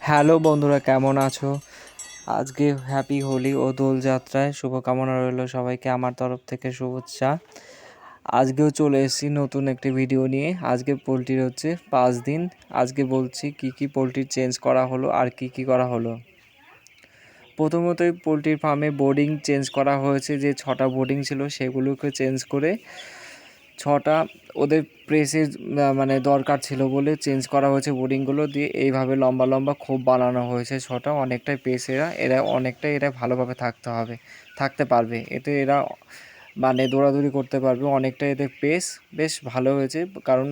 Hello বন্ধুরা, কেমন আছো? আজকে হ্যাপি হোলি ও দোলযাত্রায় শুভকামনা রইল সবাইকে আমার তরফ থেকে শুভেচ্ছা। আজকেও চলে এসেছি নতুন একটি ভিডিও নিয়ে। আজকে পোলট্রির হচ্ছে 5 দিন। আজকে বলছি কি কি পোলট্রি চেঞ্জ করা হলো আর কি করা হলো। প্রথমতই পোলট্রির ফার্মে বোর্ডিং চেঞ্জ করা হয়েছে। যে 6টা বোর্ডিং ছিল সেগুলোকে চেঞ্জ করে 6টা ওদের প্রেসের মানে দরকার ছিল বলে চেঞ্জ করা হয়েছে বোর্ডিংগুলো দিয়ে। এইভাবে লম্বা লম্বা খোপ বানানো হয়েছে 6টা। অনেকটাই পেস এরা অনেকটাই ভালোভাবে থাকতে পারবে। এতে এরা মানে দৌড়াদৌড়ি করতে পারবে। অনেকটা এদের পেস বেশ ভালো হয়েছে, কারণ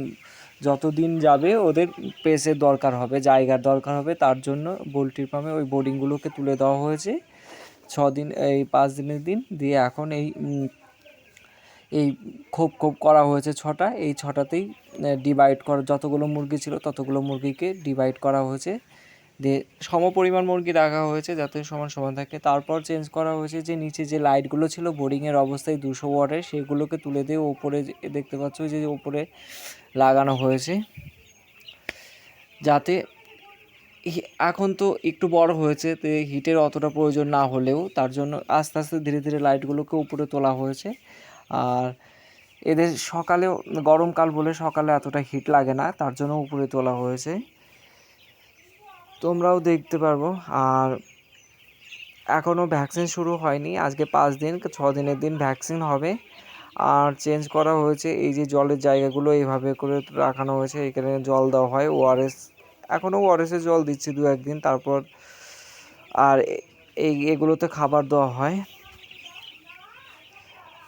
যত দিন যাবে ওদের পেসের দরকার হবে, জায়গার দরকার হবে। তার জন্য পোলট্রি ফার্মে ওই বোর্ডিংগুলোকে তুলে দেওয়া হয়েছে 6 দিন, এই 5 দিনের দিন দিয়ে। এখন এই খোপ করা হয়েছে 6টা। এই 6টাতেই ডিভাইড করা, যতগুলো মুরগি ছিল ততগুলো মুরগিকে ডিভাইড করা হয়েছে, দিয়ে সমপরিমাণ মুরগি রাখা হয়েছে যাতে সমান সমান থাকে। তারপর চেঞ্জ করা হয়েছে যে নিচে যে লাইটগুলো ছিল বোর্ডিংয়ের অবস্থায় 200 ওয়াটের, সেগুলোকে তুলে দিয়ে ওপরে দেখতে পাচ্ছ যে ওপরে লাগানো হয়েছে, যাতে এখন তো একটু বড় হয়েছে, তো হিটের অতটা প্রয়োজন না হলেও তার জন্য আস্তে আস্তে ধীরে ধীরে লাইটগুলোকে উপরে তোলা হয়েছে। আর এদের সকালেও, গরমকাল বলে সকালে এতটা হিট লাগে না, তার জন্য উপরে তোলা হয়েছে, তোমরাও দেখতে পারবো। আর এখনও ভ্যাকসিন শুরু হয়নি। আজকে 5 দিন, 6 দিনের দিন ভ্যাকসিন হবে। আর চেঞ্জ করা হয়েছে এই যে জলের জায়গাগুলো এইভাবে করে রাখানো হয়েছে, এখানে জল দেওয়া হয় ওআরএস। এখনও ওআরএসের জল দিচ্ছি 2-1 দিন, তারপর আর এগুলোতে খাবার দেওয়া হয়।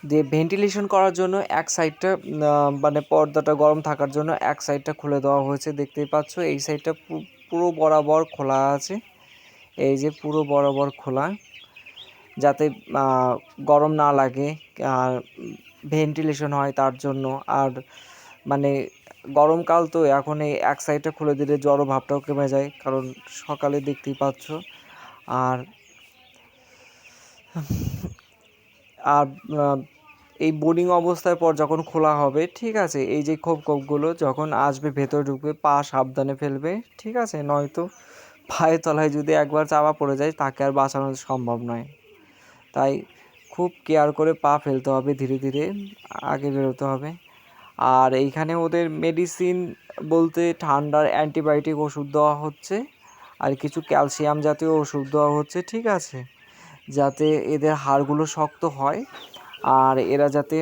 দিয়ে ভেন্টিলেশন করার জন্য এক সাইডটা মানে পর্দাটা গরম থাকার জন্য এক সাইডটা খুলে দেওয়া হয়েছে, দেখতেই পাচ্ছ। এই সাইডটা পুরো বরাবর খোলা আছে, এই যে পুরো বরাবর খোলা, যাতে গরম না লাগে আর ভেন্টিলেশন হয় তার জন্য। আর মানে গরমকাল তো, এখন এই এক সাইডটা খুলে দিলে জ্বর ভাবটাও কমে যায়, কারণ সকালে দেখতেই পাচ্ছ। আর আর এই বোর্ডিং অবস্থার পর যখন খোলা হবে, ঠিক আছে, এই যে খোপগুলো যখন আসবে ভেতরে ঢুকবে, পা সাবধানে ফেলবে, ঠিক আছে, নয়তো পায়ের তলায় যদি একবার চাপা পড়ে যায় তাকে আর বাঁচানো সম্ভব নয়। তাই খুব কেয়ার করে পা ফেলতে হবে, ধীরে ধীরে আগে বেরোতে হবে। আর এইখানে ওদের মেডিসিন বলতে ঠান্ডার অ্যান্টিবায়োটিক ওষুধ দেওয়া হচ্ছে, আর কিছু ক্যালসিয়াম জাতীয় ওষুধ দেওয়া হচ্ছে, ঠিক আছে, যাতে এদের হাড়গুলো শক্ত হয় আর এরা যাতে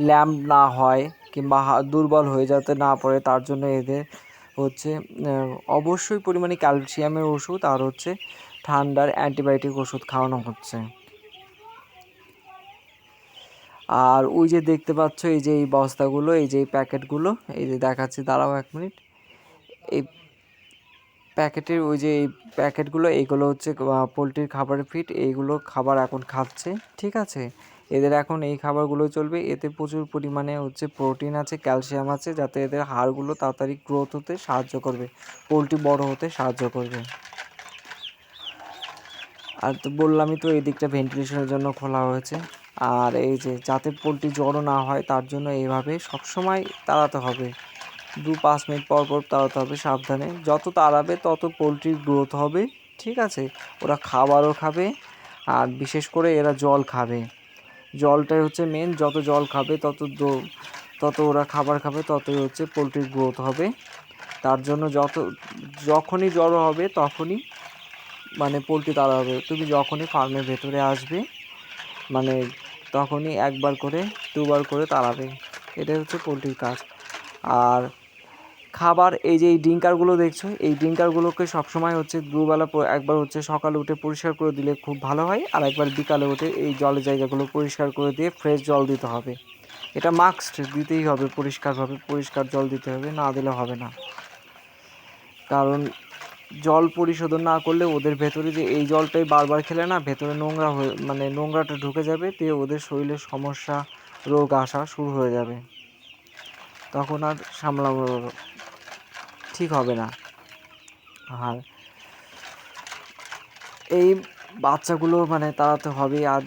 ল্যাম্প না হয় কিংবা দুর্বল হয়ে যাতে না পড়ে, তার জন্য এদের হচ্ছে অবশ্যই পরিমাণে ক্যালসিয়ামের ওষুধ আর হচ্ছে ঠান্ডার অ্যান্টিবায়োটিক ওষুধ খাওয়ানো হচ্ছে। আর ওই যে দেখতে পাচ্ছ এই যে এই বস্তাগুলো, এই যে এই প্যাকেটগুলো, এই যে দেখাচ্ছি, দাঁড়াও 1 মিনিট। এই প্যাকেটের ওই যে এই প্যাকেটগুলো, এইগুলো হচ্ছে পোলট্রির খাবারের ফিড, এইগুলো খাবার এখন খাচ্ছে, ঠিক আছে। এদের এখন এই খাবারগুলো চলবে। এতে প্রচুর পরিমাণে হচ্ছে প্রোটিন আছে, ক্যালসিয়াম আছে, যাতে এদের হাড়গুলো তাড়াতাড়ি গ্রোথ হতে সাহায্য করবে, পোলট্রি বড় হতে সাহায্য করবে। আর তো বললামই তো, এই দিকটা ভেন্টিলেশনের জন্য খোলা হয়েছে। আর এই যে যাতে পোলট্রি জ্বরও না হয় তার জন্য এইভাবে সবসময় তাড়াতে হবে, 2-5 মিনিট পর পর তাড়াতে হবে সাবধানে। যত তাড়াবে তত পোলট্রির গ্রোথ হবে, ঠিক আছে। ওরা খাবারও খাবে, আর বিশেষ করে এরা জল খাবে। জলটাই হচ্ছে মেন, যত জল খাবে তত ওরা খাবার খাবে, ততই হচ্ছে পোলট্রির গ্রোথ হবে। তার জন্য যখনই জ্বর হবে তখনই মানে পোলট্রি তাড়া হবে। তুমি যখনই ফার্মের ভেতরে আসবে মানে তখনই 1বার করে 2বার করে তাড়াবে, এটাই হচ্ছে পোলট্রির কাজ। আর খাবার, এই যে এই ড্রিঙ্কারগুলো দেখছো, এই ড্রিঙ্কারগুলোকে সবসময় হচ্ছে দুবেলা একবার হচ্ছে সকালে উঠে পরিষ্কার করে দিলে খুব ভালো হয়, আর একবার বিকালে উঠে এই জলের জায়গাগুলো পরিষ্কার করে দিয়ে ফ্রেশ জল দিতে হবে। এটা মাস্ট দিতেই হবে, পরিষ্কার জল দিতে হবে, না দিলে হবে না। কারণ জল পরিশোধন না করলে ওদের ভেতরে যে এই জলটাই বারবার খেলে না, ভেতরে নোংরা হয়ে মানে নোংরাটা ঢুকে যাবে, দিয়ে ওদের শরীরে সমস্যা, রোগ আসা শুরু হয়ে যাবে, তখন আর সামলানো ঠিক হবে না। আর এই বাচ্চাগুলো মানে তাড়াতে হবে। আর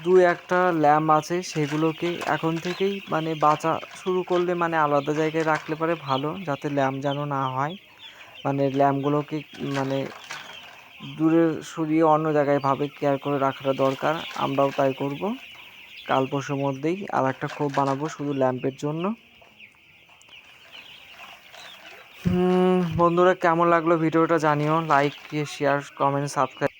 2-1টা ল্যাম্প আছে, সেগুলোকে এখন থেকেই মানে বাঁচা শুরু করলে মানে আলাদা জায়গায় রাখলে পারে ভালো, যাতে ল্যাম্প যেন না হয়। মানে ল্যাম্পগুলোকে মানে দূরে সরিয়ে অন্য জায়গায় ভাবে কেয়ার করে রাখাটা দরকার। আমরাও তাই করব। কাল পরশুর মধ্যেই আর একটা খোপ বানাবো শুধু ল্যাম্পের জন্য। বন্ধুরা কেমন লাগলো ভিডিওটা জানিও, লাইক, শেয়ার, কমেন্ট, সাবস্ক্রাইব